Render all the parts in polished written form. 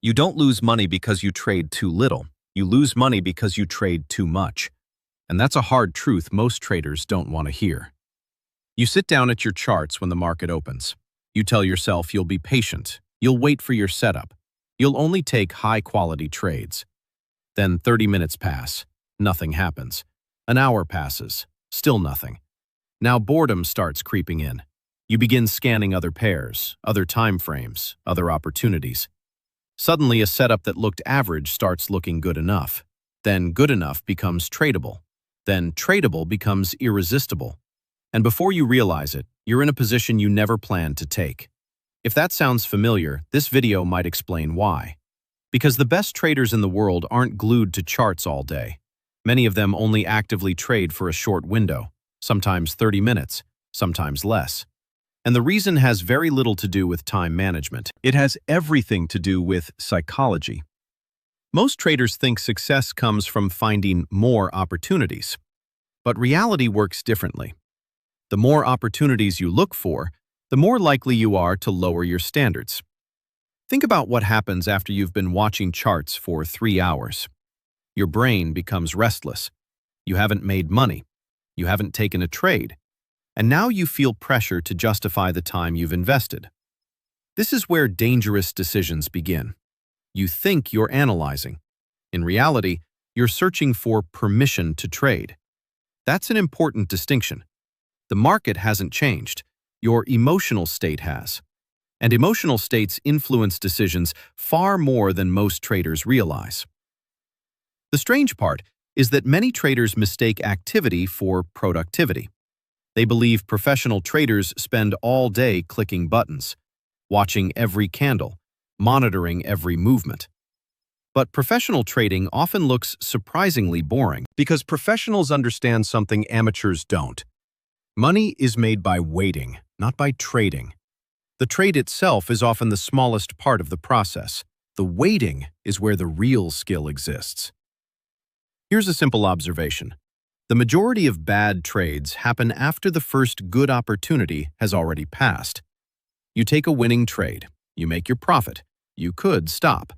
You don't lose money because you trade too little. You lose money because you trade too much. And that's a hard truth most traders don't want to hear. You sit down at your charts when the market opens. You tell yourself you'll be patient. You'll wait for your setup. You'll only take high-quality trades. Then 30 minutes pass. Nothing happens. An hour passes. Still nothing. Now boredom starts creeping in. You begin scanning other pairs, other time frames, other opportunities. Suddenly, a setup that looked average starts looking good enough. Then good enough becomes tradable. Then tradable becomes irresistible. And before you realize it, you're in a position you never planned to take. If that sounds familiar, this video might explain why. Because the best traders in the world aren't glued to charts all day. Many of them only actively trade for a short window, sometimes 30 minutes, sometimes less. And the reason has very little to do with time management. It has everything to do with psychology. Most traders think success comes from finding more opportunities. But reality works differently. The more opportunities you look for, the more likely you are to lower your standards. Think about what happens after you've been watching charts for 3 hours. Your brain becomes restless. You haven't made money. You haven't taken a trade. And now you feel pressure to justify the time you've invested. This is where dangerous decisions begin. You think you're analyzing. In reality, you're searching for permission to trade. That's an important distinction. The market hasn't changed. Your emotional state has. And emotional states influence decisions far more than most traders realize. The strange part is that many traders mistake activity for productivity. They believe professional traders spend all day clicking buttons, watching every candle, monitoring every movement. But professional trading often looks surprisingly boring because professionals understand something amateurs don't. Money is made by waiting, not by trading. The trade itself is often the smallest part of the process. The waiting is where the real skill exists. Here's a simple observation. The majority of bad trades happen after the first good opportunity has already passed. You take a winning trade. You make your profit. You could stop.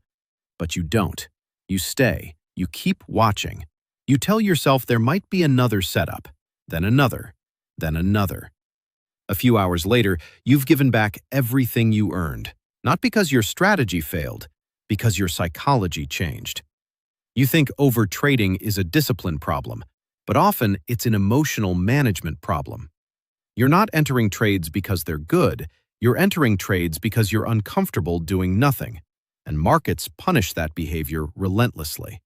But you don't. You stay. You keep watching. You tell yourself there might be another setup, then another, then another. A few hours later, you've given back everything you earned, not because your strategy failed, because your psychology changed. You think overtrading is a discipline problem, but often it's an emotional management problem. You're not entering trades because they're good, you're entering trades because you're uncomfortable doing nothing, and markets punish that behavior relentlessly.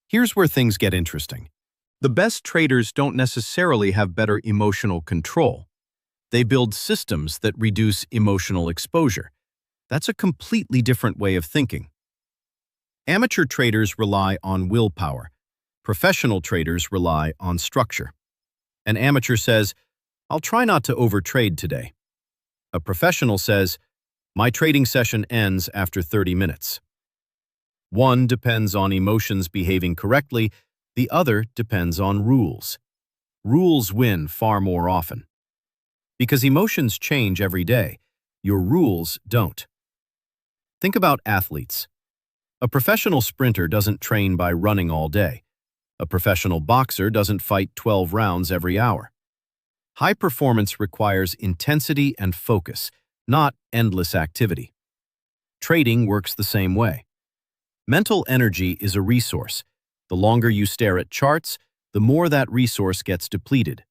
Here's where things get interesting. The best traders don't necessarily have better emotional control. They build systems that reduce emotional exposure. That's a completely different way of thinking. Amateur traders rely on willpower. Professional traders rely on structure. An amateur says, "I'll try not to overtrade today." A professional says, "My trading session ends after 30 minutes." One depends on emotions behaving correctly, the other depends on rules. Rules win far more often. Because emotions change every day, your rules don't. Think about athletes. A professional sprinter doesn't train by running all day. A professional boxer doesn't fight 12 rounds every hour. High performance requires intensity and focus, not endless activity. Trading works the same way. Mental energy is a resource. The longer you stare at charts, the more that resource gets depleted.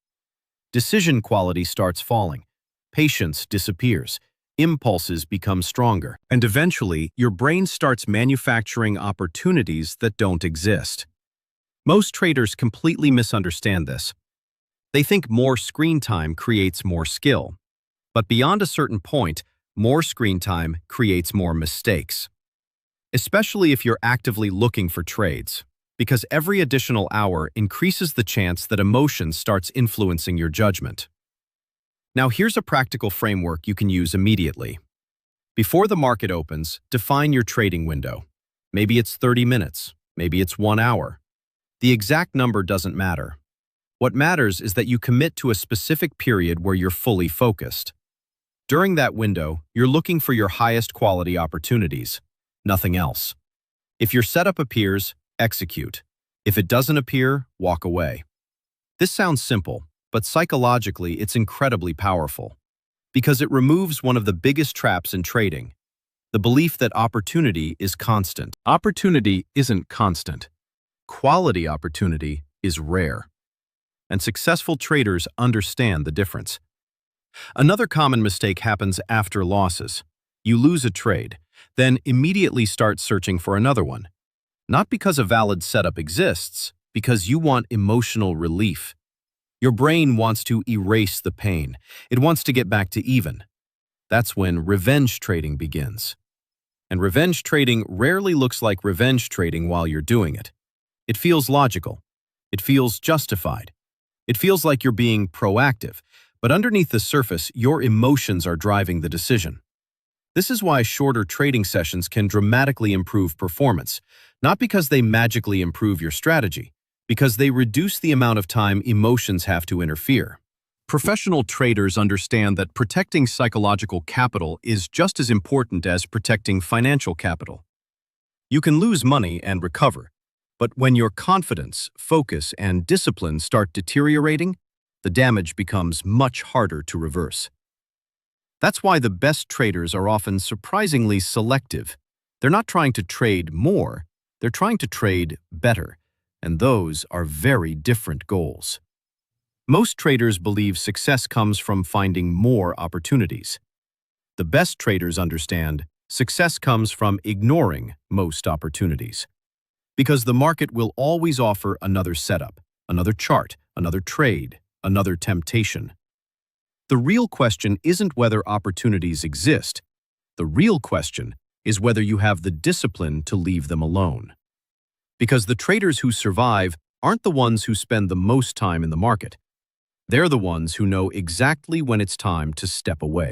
Decision quality starts falling. Patience disappears. Impulses become stronger. And eventually, your brain starts manufacturing opportunities that don't exist. Most traders completely misunderstand this. They think more screen time creates more skill. But beyond a certain point, more screen time creates more mistakes. Especially if you're actively looking for trades, because every additional hour increases the chance that emotion starts influencing your judgment. Now here's a practical framework you can use immediately. Before the market opens, define your trading window. Maybe it's 30 minutes, maybe it's 1 hour. The exact number doesn't matter. What matters is that you commit to a specific period where you're fully focused. During that window, you're looking for your highest quality opportunities. nothing else. If your setup appears, execute. If it doesn't appear, walk away. This sounds simple, but psychologically it's incredibly powerful because it removes one of the biggest traps in trading, the belief that opportunity is constant. Opportunity isn't constant. Quality opportunity is rare. And successful traders understand the difference. Another common mistake happens after losses. You lose a trade, then immediately start searching for another one. Not because a valid setup exists, because you want emotional relief. Your brain wants to erase the pain. It wants to get back to even. That's when revenge trading begins. And revenge trading rarely looks like revenge trading while you're doing it. It feels logical. It feels justified. It feels like you're being proactive, but underneath the surface, your emotions are driving the decision. This is why shorter trading sessions can dramatically improve performance, not because they magically improve your strategy, because they reduce the amount of time emotions have to interfere. Professional traders understand that protecting psychological capital is just as important as protecting financial capital. You can lose money and recover, but when your confidence, focus, and discipline start deteriorating, the damage becomes much harder to reverse. That's why the best traders are often surprisingly selective. They're not trying to trade more, they're trying to trade better, and those are very different goals. Most traders believe success comes from finding more opportunities. The best traders understand success comes from ignoring most opportunities. Because the market will always offer another setup, another chart, another trade, another temptation. The real question isn't whether opportunities exist. The real question is whether you have the discipline to leave them alone. Because the traders who survive aren't the ones who spend the most time in the market. They're the ones who know exactly when it's time to step away.